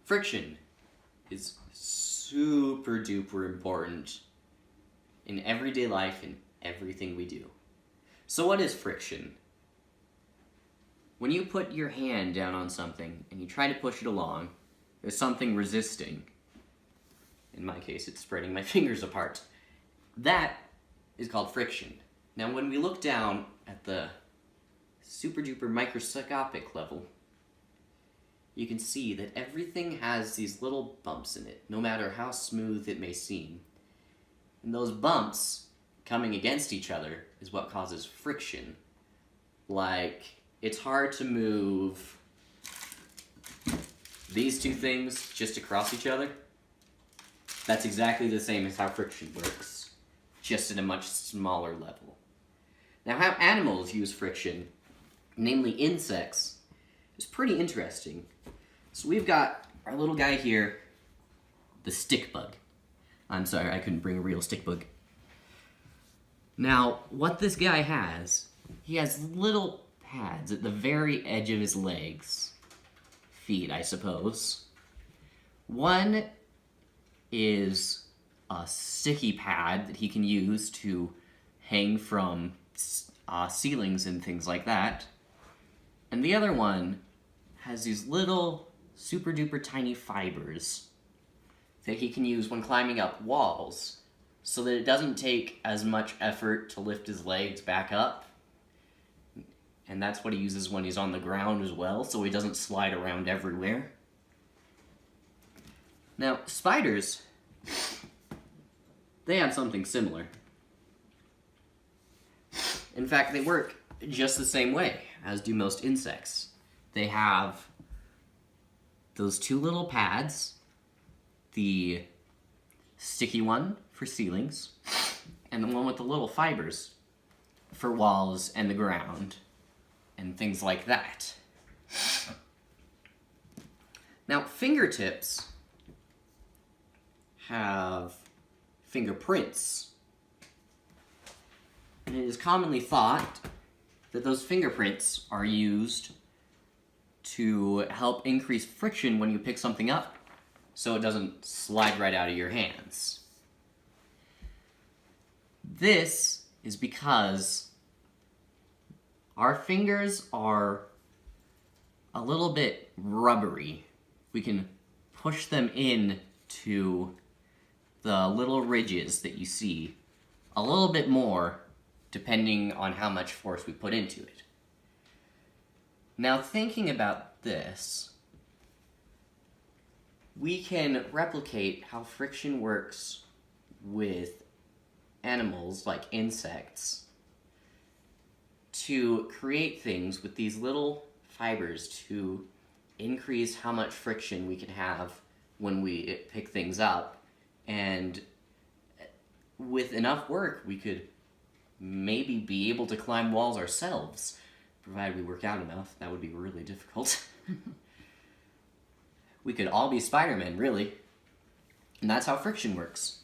Friction is super duper important in everyday life and everything we do. So what is friction? When you put your hand down on something and you try to push it along, there's something resisting. In my case, it's spreading my fingers apart. That is called friction. Now when we look down at the super duper microscopic level, you can see that everything has these little bumps in it, no matter how smooth it may seem. And those bumps coming against each other is what causes friction. Like, it's hard to move these two things just across each other. That's exactly the same as how friction works, just at a much smaller level. Now, how animals use friction, namely insects, is pretty interesting. So we've got our little guy here, the stick bug. I'm sorry, I couldn't bring a real stick bug. Now, what this guy has, he has little pads at the very edge of his legs. Feet, I suppose. One is a sticky pad that he can use to hang from ceilings and things like that. And the other one has these little super duper tiny fibers that he can use when climbing up walls so that it doesn't take as much effort to lift his legs back up. And that's what he uses when he's on the ground as well, so he doesn't slide around everywhere. Now, spiders, they have something similar. In fact, they work just the same way as do most insects. They have those two little pads, the sticky one for ceilings, and the one with the little fibers for walls and the ground, and things like that. Now, fingertips have fingerprints, and it is commonly thought that those fingerprints are used to help increase friction when you pick something up, so it doesn't slide right out of your hands. This is because our fingers are a little bit rubbery. We can push them in to the little ridges that you see a little bit more depending on how much force we put into it. Now, thinking about this, we can replicate how friction works with animals like insects to create things with these little fibers to increase how much friction we can have when we pick things up. And with enough work, we could maybe be able to climb walls ourselves, provided we work out enough. That would be really difficult. We could all be Spider-Man, really. And that's how friction works.